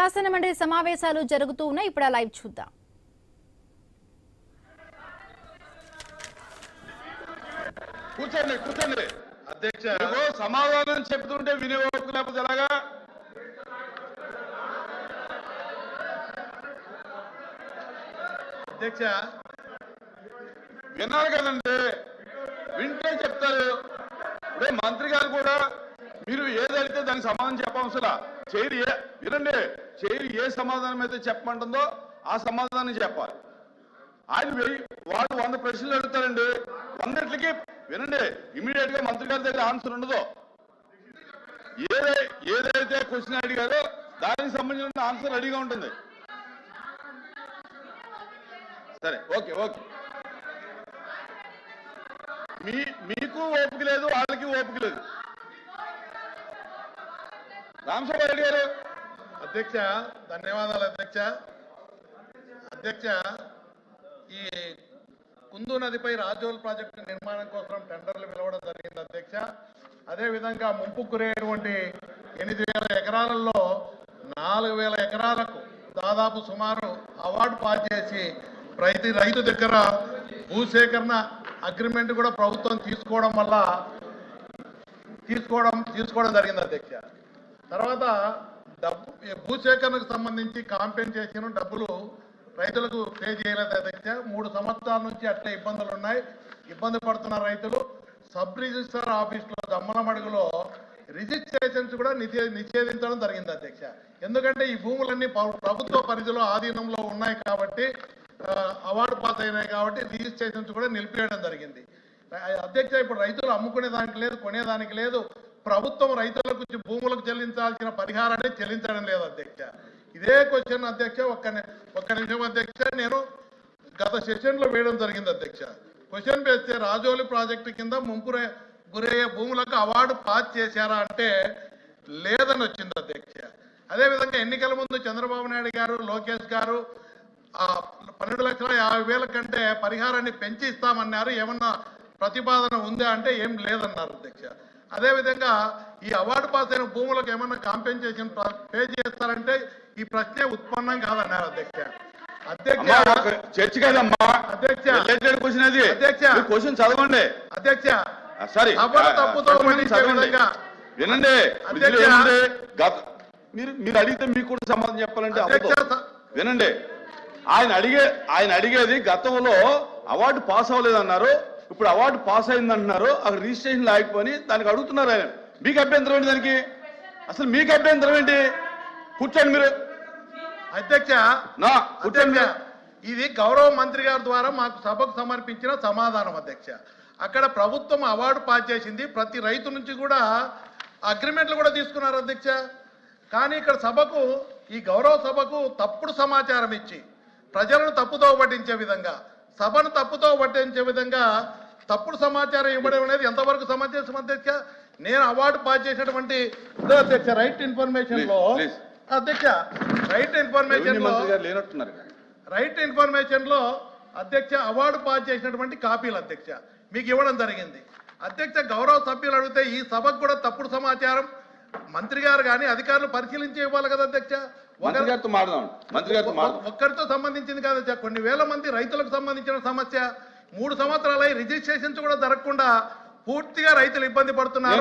శాసన మండలి సమావేశాలు జరుగుతూ ఉన్నాయి. ఇప్పుడు ఆ లైవ్ చూద్దాం. కూర్చోండి కూర్చోండి అధ్యక్ష. సమాధానం చెప్తుంటే వినియోగం లేకపోతే ఎలాగా? అధ్యక్ష విన్నారు కదండి, వింటే చెప్తారు. ఇప్పుడే మంత్రి గారు కూడా మీరు ఏదైతే దానికి సమాధానం చెప్పవసరా. చైర్ వినండి, చైర్ ఏ సమాధానం అయితే చెప్పమంటుందో ఆ సమాధానం చెప్పాలి. ఆయన వాళ్ళు 100 ప్రశ్నలు అడుగుతారండి, 100కి వినండి, ఇమీడియట్ గా మంత్రి గారి దగ్గర ఆన్సర్ ఉండదు. ఏదైతే క్వశ్చన్ అడిగారో దానికి సంబంధించిన ఆన్సర్ రెడీగా ఉంటుంది. సరే, ఓకే ఓకే. మీకు ఓపిక లేదు, వాళ్ళకి ఓపిక లేదు. రామశేఖర్ రెడ్డి గారు. అధ్యక్ష ధన్యవాదాలు అధ్యక్ష. అధ్యక్ష, ఈ కుందు నదిపై రాజోల్ ప్రాజెక్టు నిర్మాణం కోసం టెండర్లు పిలవడం జరిగింది అధ్యక్ష. అదేవిధంగా ముంపు గురైనటువంటి 8,000 ఎకరాలలో 4,000 ఎకరాలకు దాదాపు సుమారు అవార్డు పాస్ చేసి రైతు దగ్గర భూసేకరణ అగ్రిమెంట్ కూడా ప్రభుత్వం తీసుకోవడం జరిగింది అధ్యక్ష. తర్వాత భూసేకరణకు సంబంధించి కాంపెన్సేషన్ డబ్బులు రైతులకు పే చేయలేదు అధ్యక్ష. 3 సంవత్సరాల నుంచి అట్లే ఇబ్బందులు ఉన్నాయి, ఇబ్బంది పడుతున్న రైతులు. సబ్ రిజిస్టర్ ఆఫీసులో దమ్మలమడుగులో రిజిస్ట్రేషన్స్ కూడా నిషేధించడం జరిగింది అధ్యక్ష. ఎందుకంటే ఈ భూములన్నీ ప్రభుత్వ పరిధిలో ఆధీనంలో ఉన్నాయి కాబట్టి, అవార్డు పాస్ అయినాయి కాబట్టి రిజిస్ట్రేషన్స్ కూడా నిలిపివేయడం జరిగింది అధ్యక్ష. ఇప్పుడు రైతులు అమ్ముకునేదానికి లేదు, కొనేదానికి లేదు. ప్రభుత్వం రైతులకు భూములకు చెల్లించాల్సిన పరిహారాన్ని చెల్లించడం లేదు అధ్యక్ష. ఇదే క్వశ్చన్ అధ్యక్ష, ఒక్క నిమిషం అధ్యక్ష, నేను గత సెషన్లో వేయడం జరిగింది అధ్యక్ష. క్వశ్చన్ వేస్తే రాజోలి ప్రాజెక్టు కింద ముంపు గురయ్యే భూములకు అవార్డు పాస్ చేశారా అంటే లేదని వచ్చింది అధ్యక్ష. అదేవిధంగా ఎన్నికల ముందు చంద్రబాబు నాయుడు గారు, లోకేష్ గారు 12,50,000 కంటే పరిహారాన్ని పెంచి ఇస్తామన్నారు. ఏమన్నా ప్రతిపాదన ఉందా అంటే ఏం లేదన్నారు అధ్యక్ష. అదేవిధంగా ఈ అవార్డు పాస్ అయిన భూములకు ఏమన్నా కాంపెన్సేషన్ పే చేస్తారంటే ఈ ప్రశ్నే ఉత్పన్నం కాదన్నారు అధ్యక్ష. చర్చ కదమ్మా అధ్యక్ష, క్వశ్చన్ చదవండి అధ్యక్ష. సరే, వినండి. మీరు అడిగితే మీకు కూడా సమాధానం చెప్పాలంటే వినండి. ఆయన అడిగేది గతంలో అవార్డు పాస్ అవ్వలేదన్నారు, ఇప్పుడు అవార్డు పాస్ అయిందంటున్నారు. అక్కడ రిజిస్ట్రేషన్ లేకపోయి దానికి అడుగుతున్నారు. ఆయన మీకు అభ్యంతరం ఏంటి దానికి? అసలు మీకు అభ్యంతరం ఏంటి? కూర్చోండి మీరు అధ్యక్ష. కూర్చోండి. ఇది గౌరవ మంత్రి గారి ద్వారా మాకు సభకు సమర్పించిన సమాధానం అధ్యక్ష. అక్కడ ప్రభుత్వం అవార్డు పాస్ చేసింది, ప్రతి రైతు నుంచి కూడా అగ్రిమెంట్లు కూడా తీసుకున్నారు అధ్యక్ష. కానీ ఇక్కడ ఈ గౌరవ సభకు తప్పుడు సమాచారం ఇచ్చి ప్రజలను తప్పుతో పట్టించే విధంగా, సభను తప్పుతో పట్టించే విధంగా తప్పుడు సమాచారం ఇవ్వడం అనేది ఎంతవరకు సమంజసం అధ్యక్ష? నేను అవార్డు పాస్ చేసినటువంటి అధ్యక్ష రైట్ ఇన్ఫర్మేషన్ లో అధ్యక్ష, రైట్ ఇన్ఫర్మేషన్ లో అధ్యక్ష అవార్డు పాస్ చేసినటువంటి కాపీలు అధ్యక్ష మీకు ఇవ్వడం జరిగింది అధ్యక్ష. గౌరవ సభ్యులు అడిగితే ఈ సభకు కూడా తప్పుడు సమాచారం మంత్రి గారు కానీ అధికారులు పరిశీలించి ఇవ్వాలి కదా అధ్యక్ష. ఒక్కరితో సంబంధించింది కాదు, కొన్ని వేల మంది రైతులకు సంబంధించిన సమస్య. 3 సంవత్సరాలై రిజిస్ట్రేషన్స్ కూడా జరగకుండా పూర్తిగా రైతులు ఇబ్బంది పడుతున్నారు.